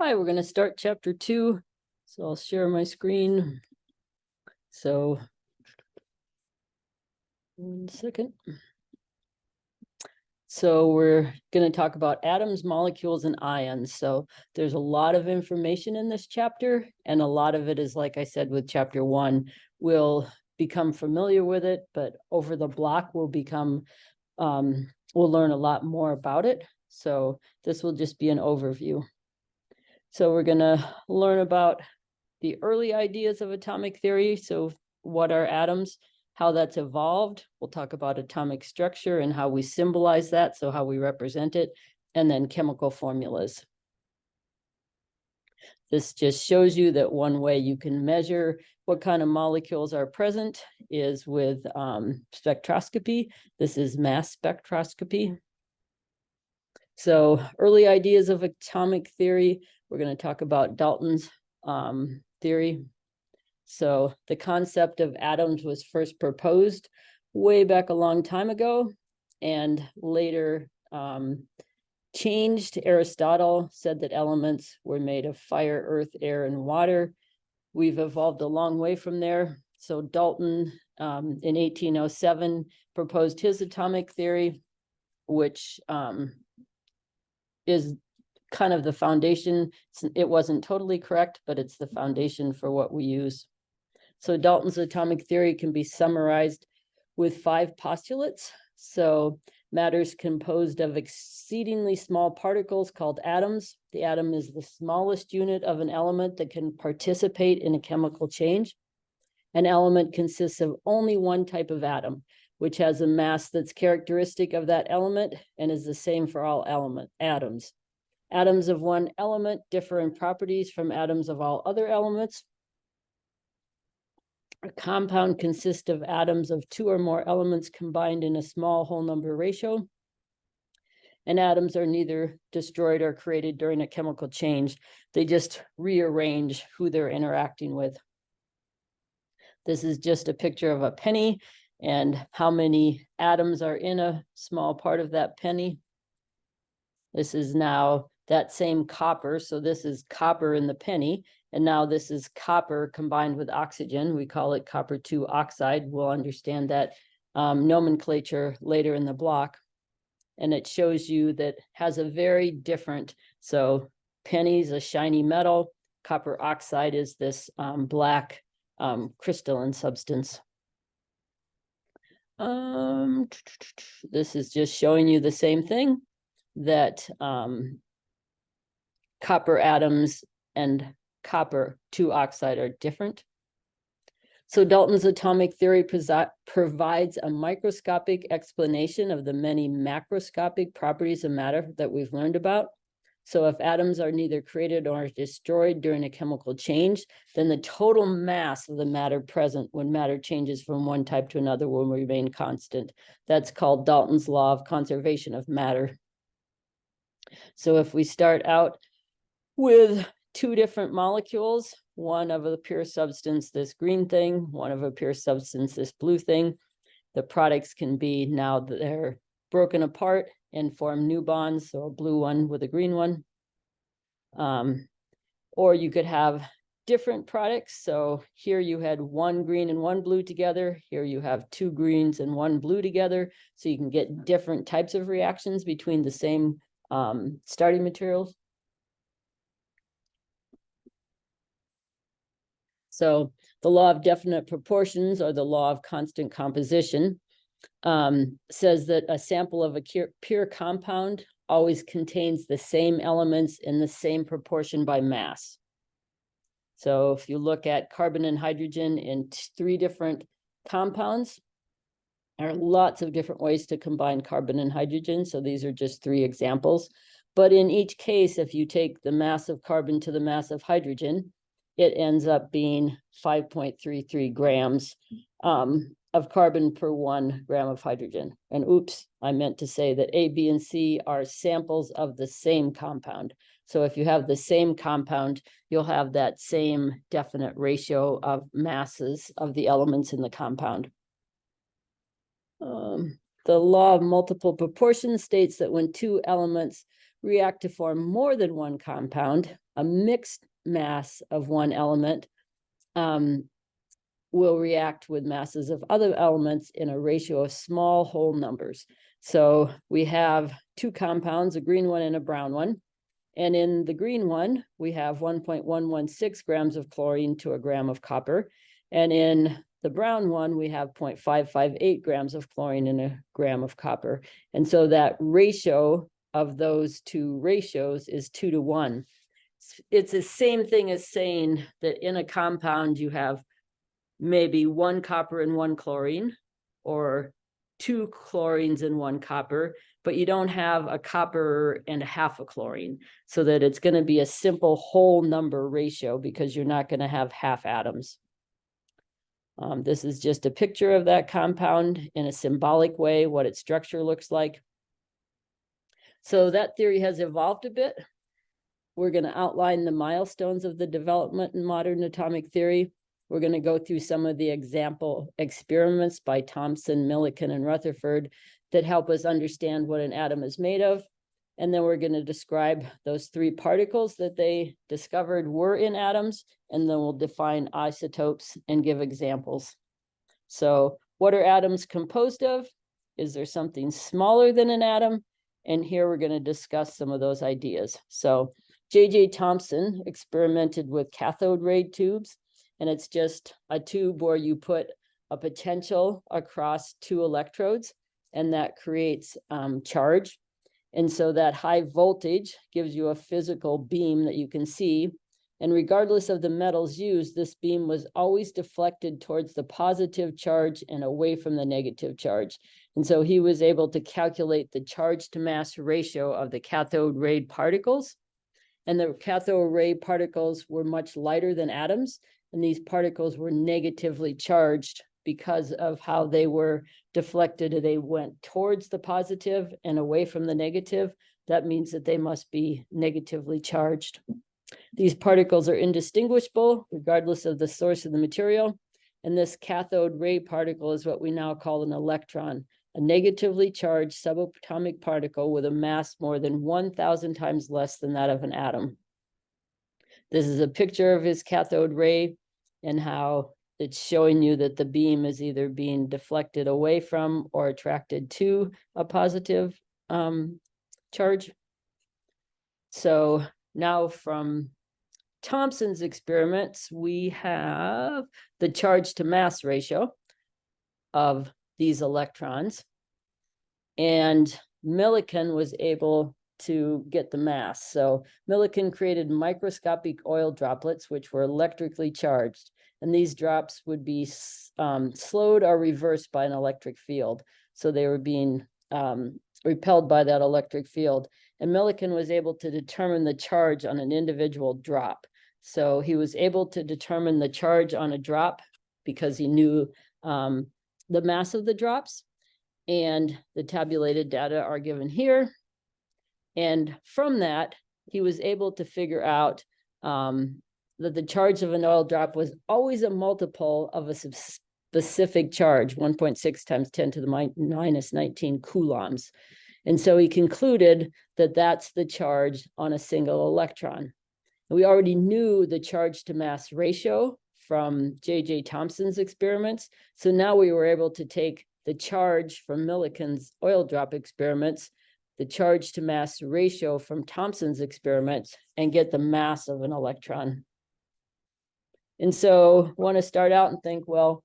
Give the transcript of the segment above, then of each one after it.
Hi, we're going to start chapter 2. So I'll share my screen. So 1 second. So we're going to talk about atoms, molecules, and ions. So there's a lot of information in this chapter, and a lot of it is, like I said, with chapter 1, we'll become familiar with it, but over the block we'll learn a lot more about it. So this will just be an overview. So we're going to learn about the early ideas of atomic theory. So what are atoms, how that's evolved. We'll talk about atomic structure and how we symbolize that, so how we represent it, and then chemical formulas. This just shows you that one way you can measure what kind of molecules are present is with spectroscopy. This is mass spectroscopy. So early ideas of atomic theory, we're going to talk about Dalton's theory. So the concept of atoms was first proposed way back a long time ago, and later changed. Aristotle said that elements were made of fire, earth, air, and water. We've evolved a long way from there. So Dalton in 1807 proposed his atomic theory, which is kind of the foundation. It wasn't totally correct, but it's the foundation for what we use. So Dalton's atomic theory can be summarized with 5 postulates. So matter is composed of exceedingly small particles called atoms. The atom is the smallest unit of an element that can participate in a chemical change. An element consists of only one type of atom, which has a mass that's characteristic of that element and is the same for all atoms. Atoms of one element differ in properties from atoms of all other elements. A compound consists of atoms of 2 or more elements combined in a small whole number ratio. And atoms are neither destroyed or created during a chemical change. They just rearrange who they're interacting with. This is just a picture of a penny and how many atoms are in a small part of that penny. This is now that same copper. So this is copper in the penny. And now this is copper combined with oxygen. We call it copper 2 oxide. We'll understand that nomenclature later in the block. And it shows you that has a very different, so penny's a shiny metal. Copper oxide is this black crystalline substance. This is just showing you the same thing, that copper atoms and copper 2 oxide are different. So Dalton's atomic theory provides a microscopic explanation of the many macroscopic properties of matter that we've learned about. So if atoms are neither created or destroyed during a chemical change, then the total mass of the matter present when matter changes from one type to another will remain constant. That's called Dalton's law of conservation of matter. So if we start out with 2 different molecules, one of a pure substance, this green thing, one of a pure substance, this blue thing, the products can be, now that they're broken apart and form new bonds, so a blue one with a green one. Or you could have different products. So here you had 1 green and 1 blue together. Here you have 2 greens and 1 blue together. So you can get different types of reactions between the same starting materials. So the law of definite proportions, or the law of constant composition, says that a sample of a pure compound always contains the same elements in the same proportion by mass. So if you look at carbon and hydrogen in 3 different compounds, there are lots of different ways to combine carbon and hydrogen. So these are just 3 examples. But in each case, if you take the mass of carbon to the mass of hydrogen, it ends up being 5.33 grams of carbon per 1 gram of hydrogen. And oops, I meant to say that A, B, and C are samples of the same compound. So if you have the same compound, you'll have that same definite ratio of masses of the elements in the compound. The law of multiple proportions states that when 2 elements react to form more than one compound, a mixed mass of one element will react with masses of other elements in a ratio of small whole numbers. So we have two compounds, a green one and a brown one. And in the green one, we have 1.116 grams of chlorine to a gram of copper. And in the brown one, we have 0.558 grams of chlorine in a gram of copper. And so that ratio of those two ratios is 2 to 1. It's the same thing as saying that in a compound, you have maybe one copper and one chlorine, or two chlorines and one copper, but you don't have a copper and half a chlorine, so that it's going to be a simple whole number ratio because you're not going to have half atoms. This is just a picture of that compound in a symbolic way, what its structure looks like. So that theory has evolved a bit. We're going to outline the milestones of the development in modern atomic theory. We're going to go through some of the example experiments by Thomson, Millikan, and Rutherford that help us understand what an atom is made of. And then we're going to describe those three particles that they discovered were in atoms, and then we'll define isotopes and give examples. So what are atoms composed of? Is there something smaller than an atom? And here we're going to discuss some of those ideas. So J.J. Thomson experimented with cathode ray tubes, and it's just a tube where you put a potential across two electrodes, and that creates charge. And so that high voltage gives you a physical beam that you can see. And regardless of the metals used, this beam was always deflected towards the positive charge and away from the negative charge. And so he was able to calculate the charge to mass ratio of the cathode ray particles. And the cathode ray particles were much lighter than atoms, and these particles were negatively charged because of how they were deflected. They went towards the positive and away from the negative. That means that they must be negatively charged. These particles are indistinguishable regardless of the source of the material. And this cathode ray particle is what we now call an electron, a negatively charged subatomic particle with a mass more than 1,000 times less than that of an atom. This is a picture of his cathode ray and how it's showing you that the beam is either being deflected away from or attracted to a positive charge. So now from Thomson's experiments, we have the charge to mass ratio of these electrons. And Millikan was able to get the mass. So Millikan created microscopic oil droplets, which were electrically charged. And these drops would be slowed or reversed by an electric field. So they were being repelled by that electric field. And Millikan was able to determine the charge on an individual drop. So he was able to determine the charge on a drop because he knew the mass of the drops. And the tabulated data are given here. And from that, he was able to figure out that the charge of an oil drop was always a multiple of a specific charge, 1.6 times 10 to the minus 19 coulombs. And so he concluded that that's the charge on a single electron. We already knew the charge to mass ratio from J.J. Thomson's experiments. So now we were able to take the charge from Millikan's oil drop experiments, the charge to mass ratio from Thomson's experiments, and get the mass of an electron. And so I want to start out and think, well,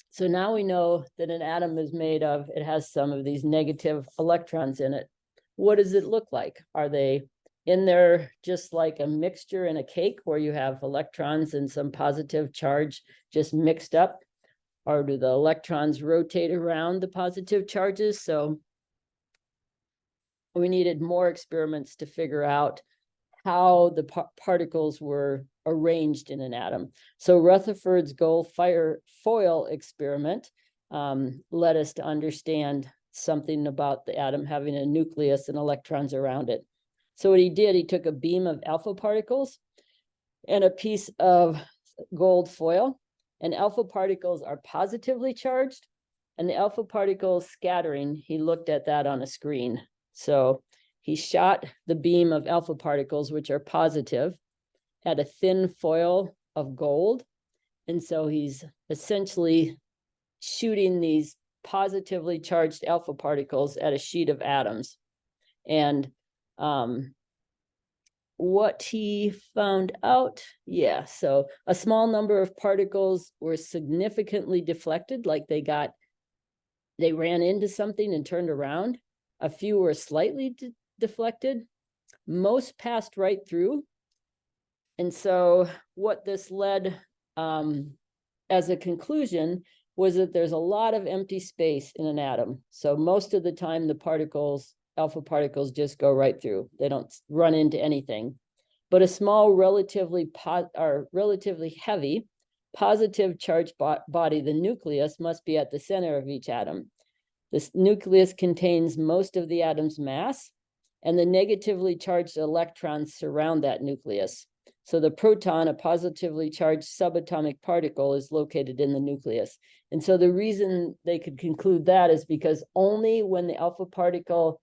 so now we know that an atom is made of, it has some of these negative electrons in it. What does it look like? Are they in there just like a mixture in a cake where you have electrons and some positive charge just mixed up? Or do the electrons rotate around the positive charges? So we needed more experiments to figure out how the particles were arranged in an atom. So Rutherford's gold foil experiment led us to understand something about the atom having a nucleus and electrons around it. So what he did, he took a beam of alpha particles and a piece of gold foil, and alpha particles are positively charged, and the alpha particles scattering, he looked at that on a screen. So he shot the beam of alpha particles, which are positive, at a thin foil of gold. And so he's essentially shooting these positively charged alpha particles at a sheet of atoms. And what he found out, so a small number of particles were significantly deflected, like they ran into something and turned around. A few were slightly deflected. Most passed right through. And so what this led as a conclusion was that there's a lot of empty space in an atom. So most of the time, the particles, alpha particles, just go right through. They don't run into anything. But a small, relatively heavy, positive charged body, the nucleus, must be at the center of each atom. This nucleus contains most of the atom's mass, and the negatively charged electrons surround that nucleus. So the proton, a positively charged subatomic particle, is located in the nucleus. And so the reason they could conclude that is because only when the alpha particle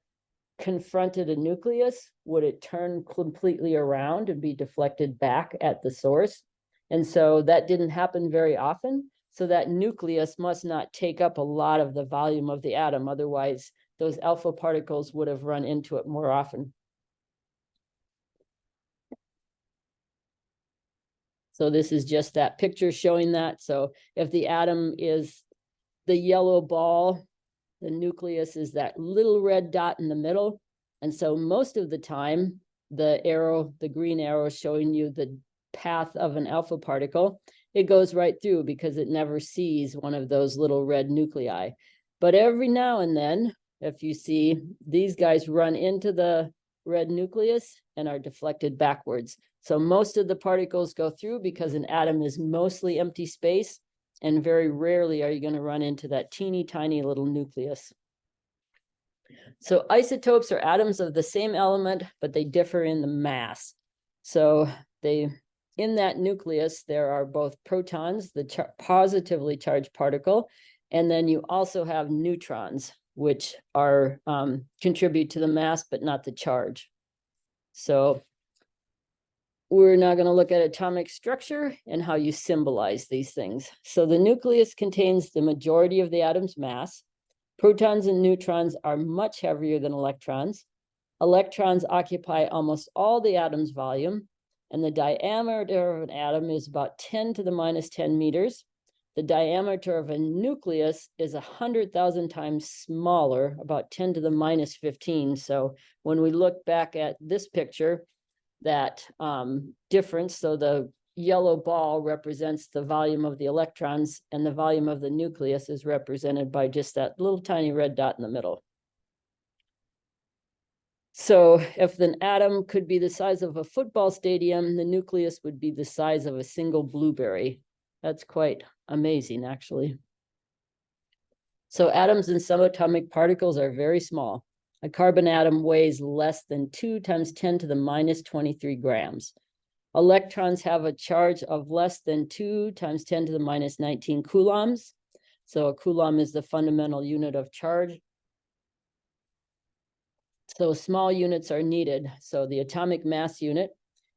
confronted a nucleus would it turn completely around and be deflected back at the source. And so that didn't happen very often. So that nucleus must not take up a lot of the volume of the atom. Otherwise, those alpha particles would have run into it more often. So this is just that picture showing that. So if the atom is the yellow ball, the nucleus is that little red dot in the middle. And so most of the time, the green arrow showing you the path of an alpha particle, it goes right through because it never sees one of those little red nuclei. But every now and then, if you see these guys run into the red nucleus and are deflected backwards. So most of the particles go through because an atom is mostly empty space, and very rarely are you going to run into that teeny tiny little nucleus. So isotopes are atoms of the same element, but they differ in the mass. So in that nucleus, there are both protons, the positively charged particle, and then you also have neutrons, which are contribute to the mass, but not the charge. So we're now going to look at atomic structure and how you symbolize these things. So the nucleus contains the majority of the atom's mass. Protons and neutrons are much heavier than electrons. Electrons occupy almost all the atom's volume, and the diameter of an atom is about 10 to the minus 10 meters. The diameter of a nucleus is 100,000 times smaller, about 10 to the minus 15. So when we look back at this picture, that difference, so the yellow ball represents the volume of the electrons, and the volume of the nucleus is represented by just that little tiny red dot in the middle. So if an atom could be the size of a football stadium, the nucleus would be the size of a single blueberry. That's quite amazing, actually. So atoms and subatomic particles are very small. A carbon atom weighs less than 2 times 10 to the minus 23 grams. Electrons have a charge of less than 2 times 10 to the minus 19 coulombs. So a coulomb is the fundamental unit of charge. So small units are needed. So the atomic mass unit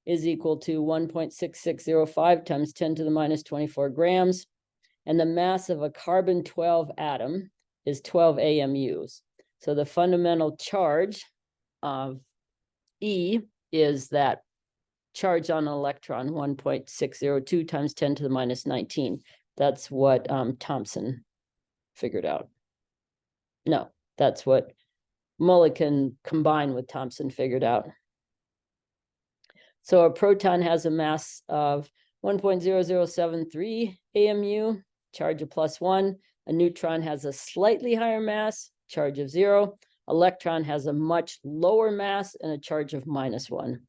is equal to 1.6605 times 10 to the minus 24 grams. And the mass of a carbon-12 atom is 12 AMUs. So the fundamental charge of E is that charge on an electron, 1.602 times 10 to the minus 19. That's what Thomson figured out. No, that's what Mulliken combined with Thomson figured out. So a proton has a mass of 1.0073 AMU, charge of +1. A neutron has a slightly higher mass, charge of 0. Electron has a much lower mass and a charge of -1.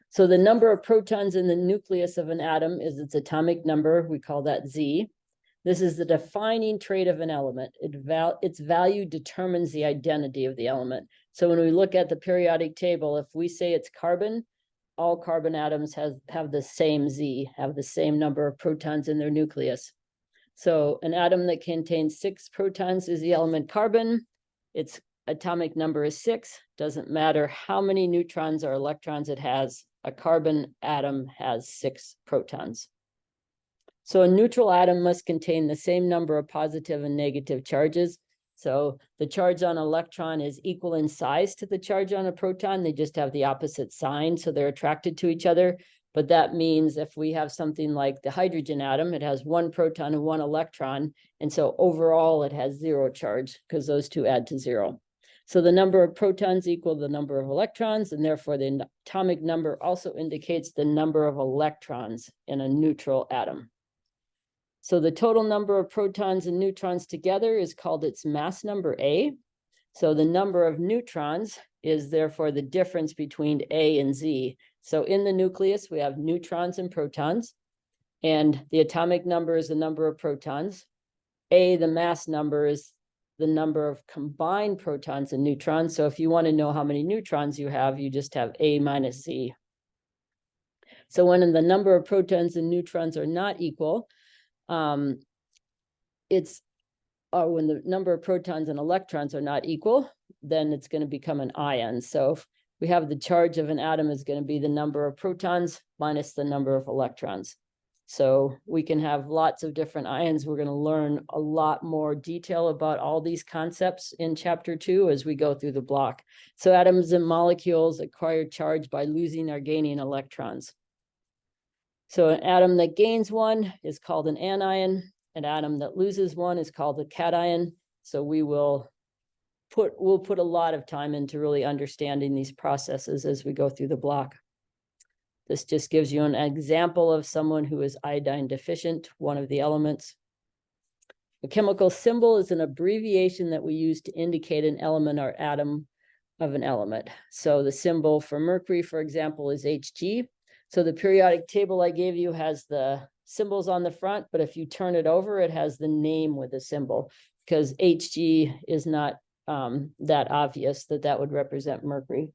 So the number of protons in the nucleus of an atom is its atomic number. We call that Z. This is the defining trait of an element. Its value determines the identity of the element. So when we look at the periodic table, if we say it's carbon, all carbon atoms have the same Z, have the same number of protons in their nucleus. So an atom that contains 6 protons is the element carbon. Its atomic number is 6. Doesn't matter how many neutrons or electrons it has. A carbon atom has 6 protons. So a neutral atom must contain the same number of positive and negative charges. So the charge on an electron is equal in size to the charge on a proton. They just have the opposite sign, so they're attracted to each other. But that means if we have something like the hydrogen atom, it has 1 proton and 1 electron. And so overall, it has 0 charge because those two add to 0. So the number of protons equal the number of electrons, and therefore the atomic number also indicates the number of electrons in a neutral atom. So the total number of protons and neutrons together is called its mass number A. So the number of neutrons is therefore the difference between A and Z. So in the nucleus, we have neutrons and protons, and the atomic number is the number of protons. A, the mass number, is the number of combined protons and neutrons. So if you want to know how many neutrons you have, you just have A minus Z. So when the number of protons and neutrons are not equal, when the number of protons and electrons are not equal, then it's going to become an ion. So if we have the charge of an atom is going to be the number of protons minus the number of electrons. So we can have lots of different ions. We're going to learn a lot more detail about all these concepts in chapter 2 as we go through the block. So atoms and molecules acquire charge by losing or gaining electrons. So an atom that gains 1 is called an anion. An atom that loses 1 is called a cation. So we'll put a lot of time into really understanding these processes as we go through the block. This just gives you an example of someone who is iodine deficient, one of the elements. A chemical symbol is an abbreviation that we use to indicate an element or atom of an element. So the symbol for mercury, for example, is Hg. So the periodic table I gave you has the symbols on the front, but if you turn it over, it has the name with a symbol, because Hg is not that obvious that would represent mercury.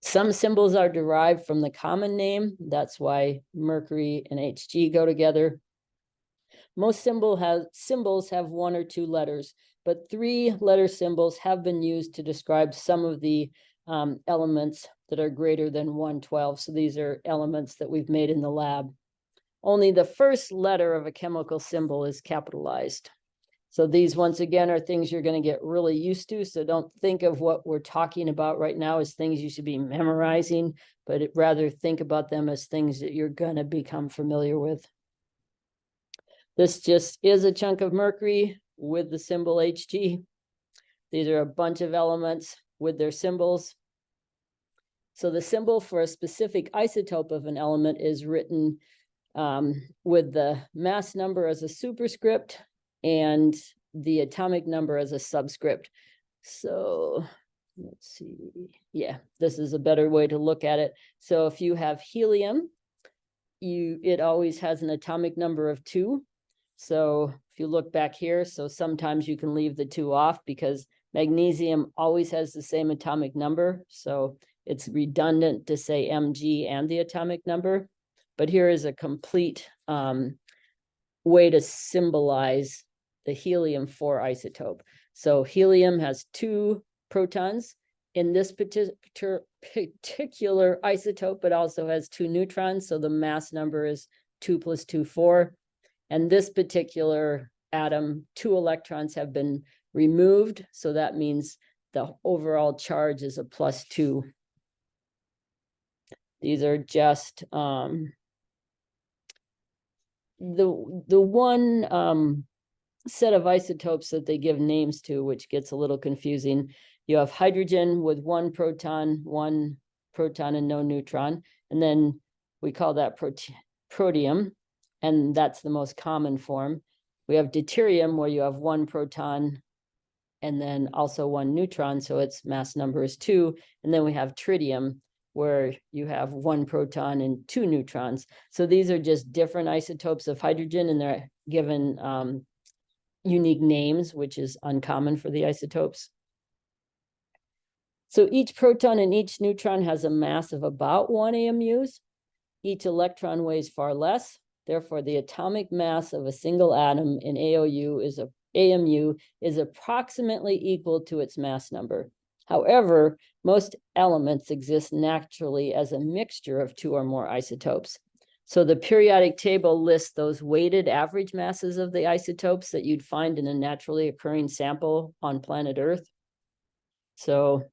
Some symbols are derived from the common name. That's why mercury and Hg go together. Most symbols have 1 or 2 letters, but 3-letter symbols have been used to describe some of the elements that are greater than 112. So these are elements that we've made in the lab. Only the first letter of a chemical symbol is capitalized. So these, once again, are things you're going to get really used to. So don't think of what we're talking about right now as things you should be memorizing, but rather think about them as things that you're going to become familiar with. This just is a chunk of mercury with the symbol Hg. These are a bunch of elements with their symbols. So the symbol for a specific isotope of an element is written with the mass number as a superscript and the atomic number as a subscript. So let's see. Yeah, this is a better way to look at it. So if you have helium, it always has an atomic number of 2. So if you look back here, so sometimes you can leave the 2 off because magnesium always has the same atomic number. So it's redundant to say Mg and the atomic number. But here is a complete way to symbolize the helium-4 isotope. So helium has 2 protons in this particular isotope, but also has 2 neutrons. So the mass number is 2 + 2, 4. And this particular atom, 2 electrons have been removed. So that means the overall charge is a +2. These are just the one set of isotopes that they give names to, which gets a little confusing. You have hydrogen with 1 proton and no neutron. And then we call that protium, and that's the most common form. We have deuterium, where you have 1 proton and then also 1 neutron, so its mass number is 2. And then we have tritium, where you have 1 proton and 2 neutrons. So these are just different isotopes of hydrogen, and they're given unique names, which is uncommon for the isotopes. So each proton and each neutron has a mass of about 1 AMUs. Each electron weighs far less. Therefore, the atomic mass of a single atom in AOU is AMU is approximately equal to its mass number. However, most elements exist naturally as a mixture of two or more isotopes. So the periodic table lists those weighted average masses of the isotopes that you'd find in a naturally occurring sample on planet Earth. So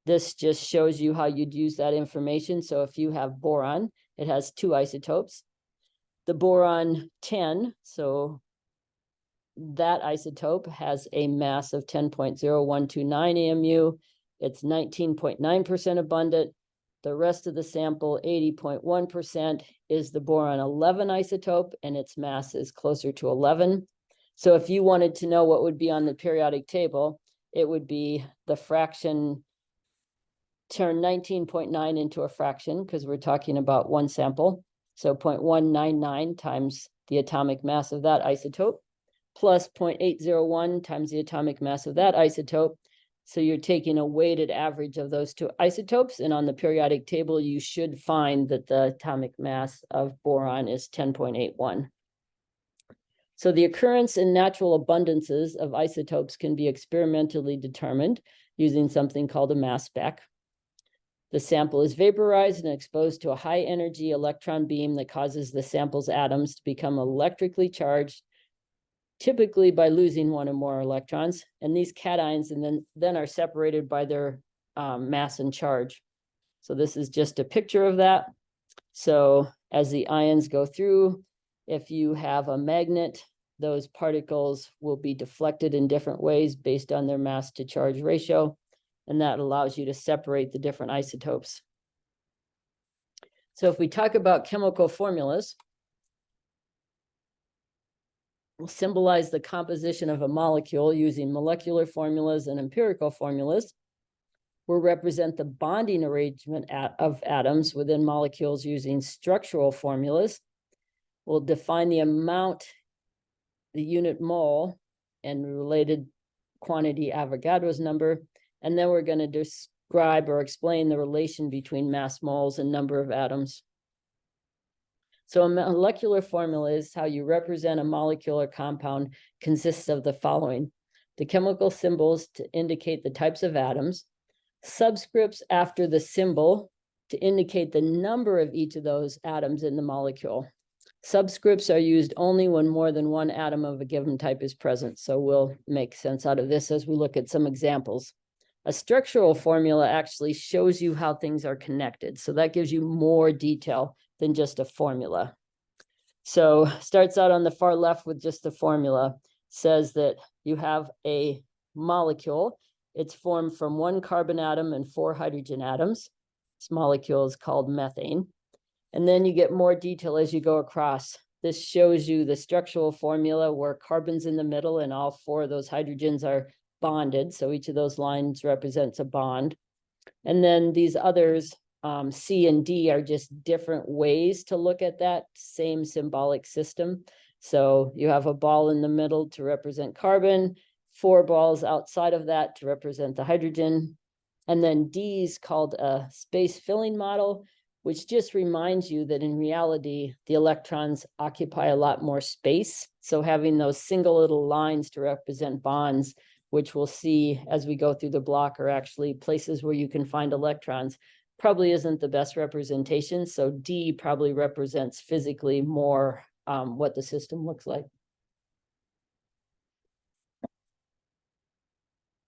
this just shows you how you'd use that information. So if you have boron, it has two isotopes. The boron 10, so that isotope has a mass of 10.0129 AMU. It's 19.9% abundant. The rest of the sample, 80.1%, is the boron 11 isotope, and its mass is closer to 11. So if you wanted to know what would be on the periodic table, it would be the fraction, turn 19.9 into a fraction, because we're talking about one sample. So 0.199 times the atomic mass of that isotope, plus 0.801 times the atomic mass of that isotope. So you're taking a weighted average of those two isotopes, and on the periodic table, you should find that the atomic mass of boron is 10.81. So the occurrence and natural abundances of isotopes can be experimentally determined using something called a mass spec. The sample is vaporized and exposed to a high energy electron beam that causes the sample's atoms to become electrically charged, typically by losing one or more electrons, and these cations and then are separated by their mass and charge. So this is just a picture of that. So as the ions go through, if you have a magnet, those particles will be deflected in different ways based on their mass to charge ratio, and that allows you to separate the different isotopes. So if we talk about chemical formulas, we'll symbolize the composition of a molecule using molecular formulas and empirical formulas. We'll represent the bonding arrangement of atoms within molecules using structural formulas. We'll define the amount, the unit mole, and related quantity Avogadro's number. And then we're going to describe or explain the relation between mass moles and number of atoms. So a molecular formula is how you represent a molecule or compound consists of the following: the chemical symbols to indicate the types of atoms, subscripts after the symbol to indicate the number of each of those atoms in the molecule. Subscripts are used only when more than one atom of a given type is present. So we'll make sense out of this as we look at some examples. A structural formula actually shows you how things are connected. So that gives you more detail than just a formula. So starts out on the far left with just the formula. Says that you have a molecule. It's formed from one carbon atom and 4 hydrogen atoms. This molecule is called methane. And then you get more detail as you go across. This shows you the structural formula where carbon's in the middle and all 4 of those hydrogens are bonded. So each of those lines represents a bond. And then these others, C and D, are just different ways to look at that same symbolic system. So you have a ball in the middle to represent carbon, 4 balls outside of that to represent the hydrogen. And then D is called a space filling model, which just reminds you that in reality, the electrons occupy a lot more space. So having those single little lines to represent bonds, which we'll see as we go through the block, are actually places where you can find electrons, probably isn't the best representation. So D probably represents physically more what the system looks like.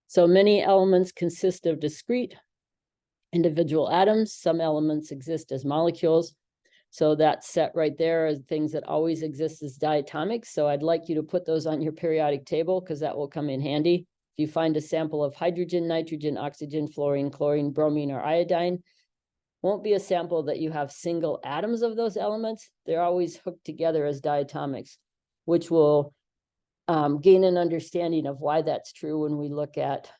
So many elements consist of discrete individual atoms. Some elements exist as molecules. So that set right there is things that always exist as diatomics. So I'd like you to put those on your periodic table because that will come in handy. If you find a sample of hydrogen, nitrogen, oxygen, fluorine, chlorine, bromine, or iodine, won't be a sample that you have single atoms of those elements. They're always hooked together as diatomics, which will gain an understanding of why that's true when we look at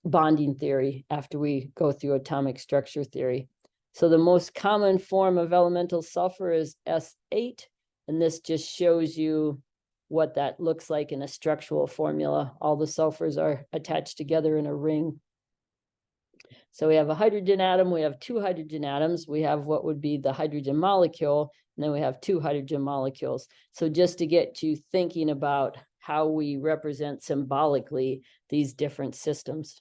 bonding theory after we go through atomic structure theory. So the most common form of elemental sulfur is S8, and this just shows you what that looks like in a structural formula. All the sulfurs are attached together in a ring. So we have a hydrogen atom, we have 2 hydrogen atoms, we have what would be the hydrogen molecule, and then we have 2 hydrogen molecules. So just to get you thinking about how we represent symbolically these different systems.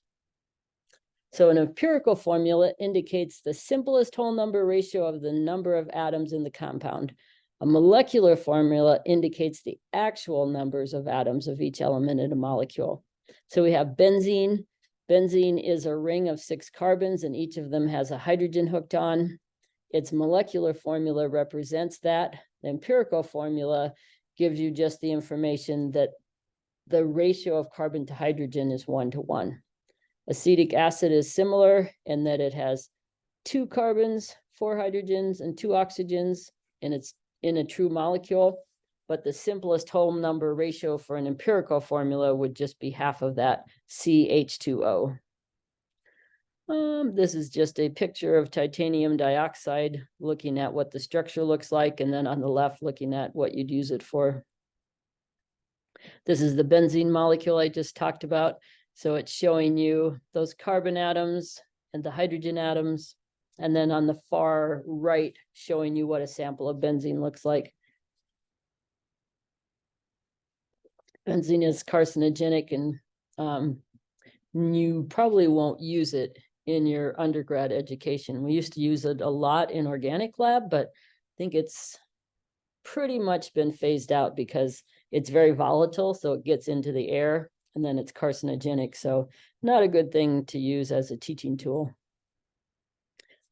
So an empirical formula indicates the simplest whole number ratio of the number of atoms in the compound. A molecular formula indicates the actual numbers of atoms of each element in a molecule. So we have benzene. Benzene is a ring of 6 carbons, and each of them has a hydrogen hooked on. Its molecular formula represents that. The empirical formula gives you just the information that the ratio of carbon to hydrogen is 1:1. Acetic acid is similar in that it has 2 carbons, 4 hydrogens, and 2 oxygens, and it's in a true molecule. But the simplest whole number ratio for an empirical formula would just be half of that, CH2O. This is just a picture of titanium dioxide, looking at what the structure looks like, and then on the left, looking at what you'd use it for. This is the benzene molecule I just talked about. So it's showing you those carbon atoms and the hydrogen atoms. And then on the far right, showing you what a sample of benzene looks like. Benzene is carcinogenic, and you probably won't use it in your undergrad education. We used to use it a lot in organic lab, but I think it's pretty much been phased out because it's very volatile, so it gets into the air, and then it's carcinogenic, so not a good thing to use as a teaching tool.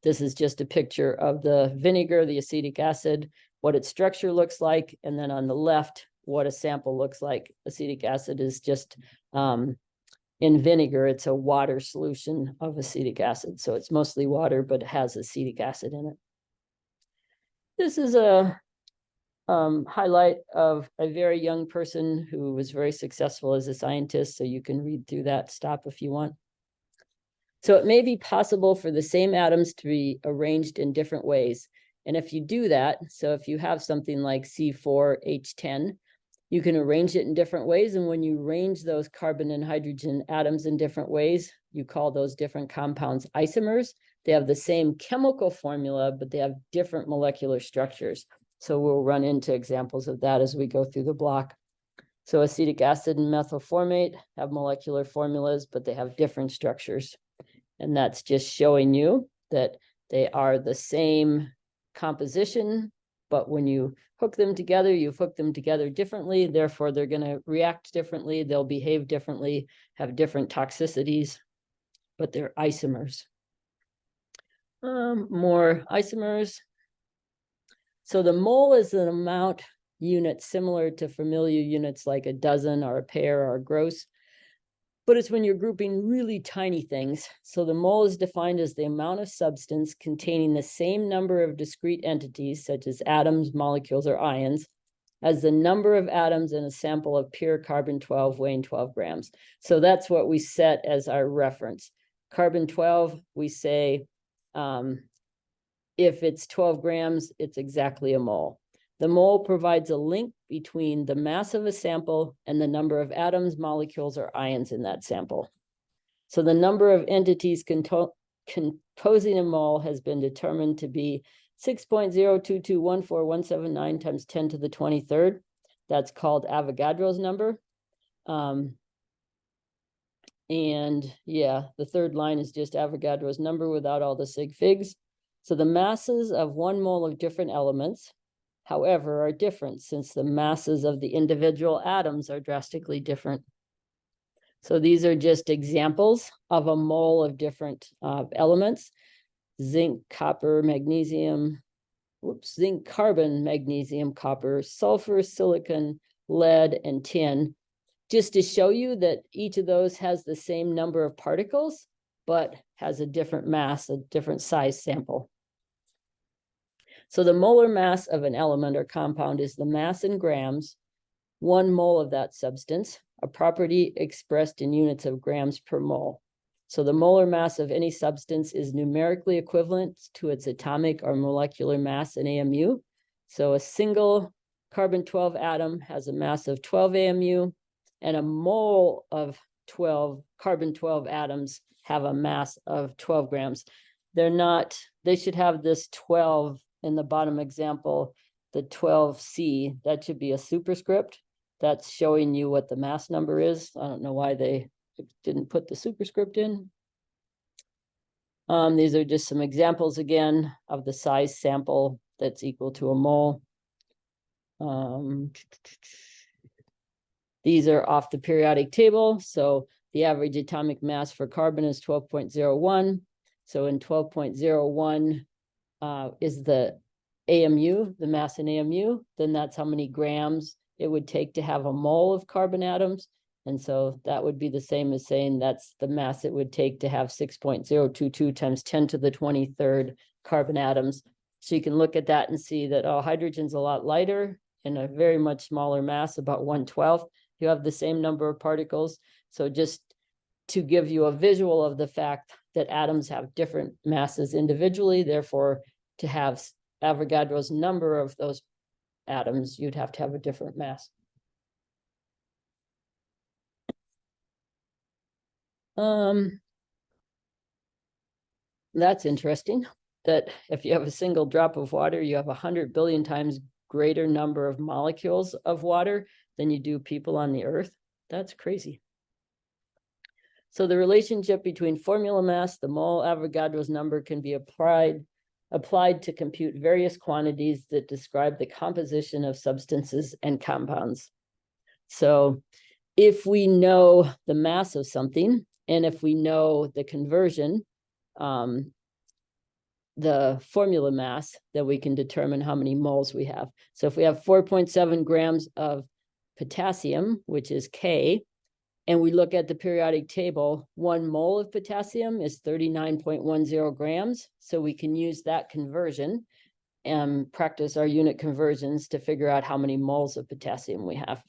This is just a picture of the vinegar, the acetic acid, what its structure looks like, and then on the left, what a sample looks like. Acetic acid is just in vinegar, it's a water solution of acetic acid. So it's mostly water, but it has acetic acid in it. This is a highlight of a very young person who was very successful as a scientist. So you can read through that, stop if you want. So it may be possible for the same atoms to be arranged in different ways. And if you do that, so if you have something like C4H10, you can arrange it in different ways. And when you arrange those carbon and hydrogen atoms in different ways, you call those different compounds isomers. They have the same chemical formula, but they have different molecular structures. So we'll run into examples of that as we go through the block. So acetic acid and methylformate have molecular formulas, but they have different structures. And that's just showing you that they are the same composition, but when you hook them together, you've hooked them together differently. Therefore, they're going to react differently. They'll behave differently, have different toxicities, but they're isomers. More isomers. So the mole is an amount unit similar to familiar units like a dozen or a pair or a gross, but it's when you're grouping really tiny things. So the mole is defined as the amount of substance containing the same number of discrete entities, such as atoms, molecules, or ions, as the number of atoms in a sample of pure carbon-12 weighing 12 grams. So that's what we set as our reference. Carbon-12, we say, if it's 12 grams, it's exactly a mole. The mole provides a link between the mass of a sample and the number of atoms, molecules, or ions in that sample. So the number of entities composing a mole has been determined to be 6.02214,179 times 10 to the 23rd. That's called Avogadro's number. And yeah, the third line is just Avogadro's number without all the sig figs. So the masses of 1 mole of different elements, however, are different since the masses of the individual atoms are drastically different. So these are just examples of a mole of different elements: zinc, copper, magnesium, zinc, carbon, magnesium, copper, sulfur, silicon, lead, and tin, just to show you that each of those has the same number of particles, but has a different mass, a different size sample. So the molar mass of an element or compound is the mass in grams, 1 mole of that substance, a property expressed in units of grams per mole. So the molar mass of any substance is numerically equivalent to its atomic or molecular mass in AMU. So a single carbon-12 atom has a mass of 12 AMU, and a mole of 12 carbon-12 atoms have a mass of 12 grams. They're not, they should have this 12 in the bottom example, the 12C, that should be a superscript. That's showing you what the mass number is. I don't know why they didn't put the superscript in. These are just some examples again of the size sample that's equal to a mole. These are off the periodic table. So the average atomic mass for carbon is 12.01. So in 12.01 is the AMU, the mass in AMU, then that's how many grams it would take to have a mole of carbon atoms. And so that would be the same as saying that's the mass it would take to have 6.022 times 10 to the 23rd carbon atoms. So you can look at that and see that, oh, hydrogen's a lot lighter and a very much smaller mass, about 1/12. You have the same number of particles. So just to give you a visual of the fact that atoms have different masses individually, therefore, to have Avogadro's number of those atoms, you'd have to have a different mass. That's interesting, that if you have a single drop of water, you have 100 billion times greater number of molecules of water than you do people on the earth. That's crazy. So the relationship between formula mass, the mole, Avogadro's number can be applied to compute various quantities that describe the composition of substances and compounds. So if we know the mass of something, and if we know the conversion, the formula mass, then we can determine how many moles we have. So if we have 4.7 grams of potassium, which is K, and we look at the periodic table, 1 mole of potassium is 39.10 grams. So we can use that conversion and practice our unit conversions to figure out how many moles of potassium we have.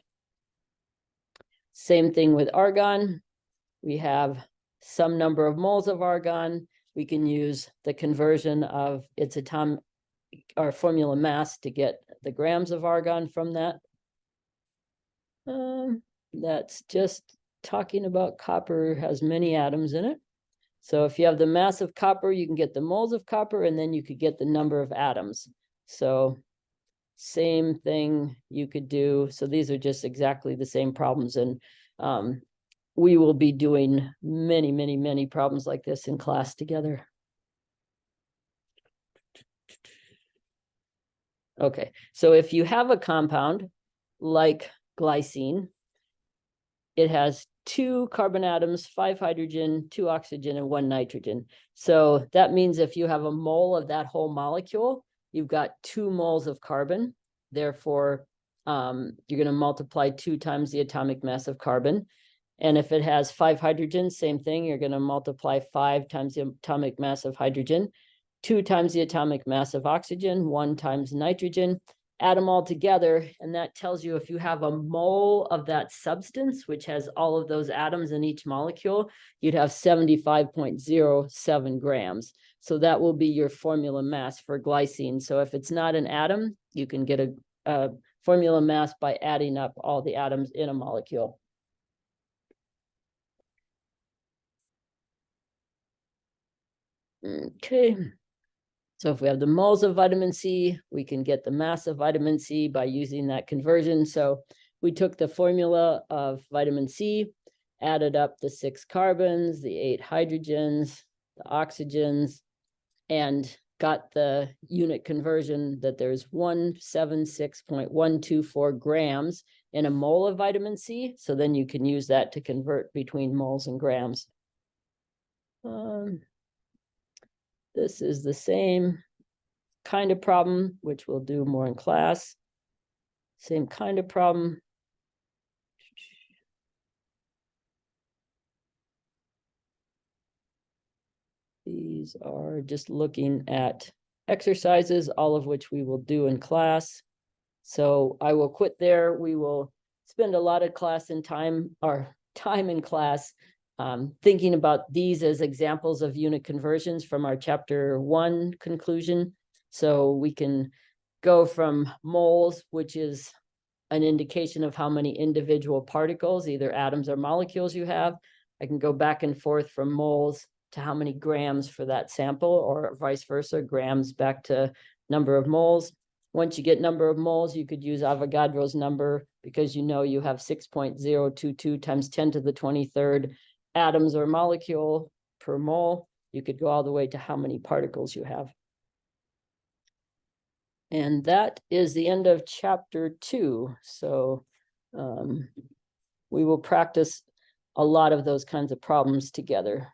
Same thing with argon. We have some number of moles of argon. We can use the conversion of its atomic or formula mass to get the grams of argon from that. That's just talking about copper has many atoms in it. So if you have the mass of copper, you can get the moles of copper, and then you could get the number of atoms. So same thing you could do. So these are just exactly the same problems. And we will be doing many, many, many problems like this in class together. Okay, so if you have a compound like glycine, it has 2 carbon atoms, 5 hydrogen, 2 oxygen, and 1 nitrogen. So that means if you have a mole of that whole molecule, you've got 2 moles of carbon. Therefore, you're going to multiply 2 times the atomic mass of carbon. And if it has 5 hydrogens, same thing, you're going to multiply 5 times the atomic mass of hydrogen, 2 times the atomic mass of oxygen, 1 times nitrogen. Add them all together, and that tells you if you have a mole of that substance, which has all of those atoms in each molecule, you'd have 75.07 grams. So that will be your formula mass for glycine. So if it's not an atom, you can get a formula mass by adding up all the atoms in a molecule. Okay. So if we have the moles of vitamin C, we can get the mass of vitamin C by using that conversion. So we took the formula of vitamin C, added up the 6 carbons, the 8 hydrogens, the oxygens, and got the unit conversion that there's 176.124 grams in a mole of vitamin C. So then you can use that to convert between moles and grams. This is the same kind of problem, which we'll do more in class. Same kind of problem. These are just looking at exercises, all of which we will do in class. So I will quit there. We will spend a lot of time in class thinking about these as examples of unit conversions from our chapter 1 conclusion. So we can go from moles, which is an indication of how many individual particles, either atoms or molecules you have. I can go back and forth from moles to how many grams for that sample, or vice versa, grams back to number of moles. Once you get number of moles, you could use Avogadro's number because you know you have 6.022 times 10 to the 23rd atoms or molecule per mole. You could go all the way to how many particles you have. And that is the end of chapter 2. So we will practice a lot of those kinds of problems together.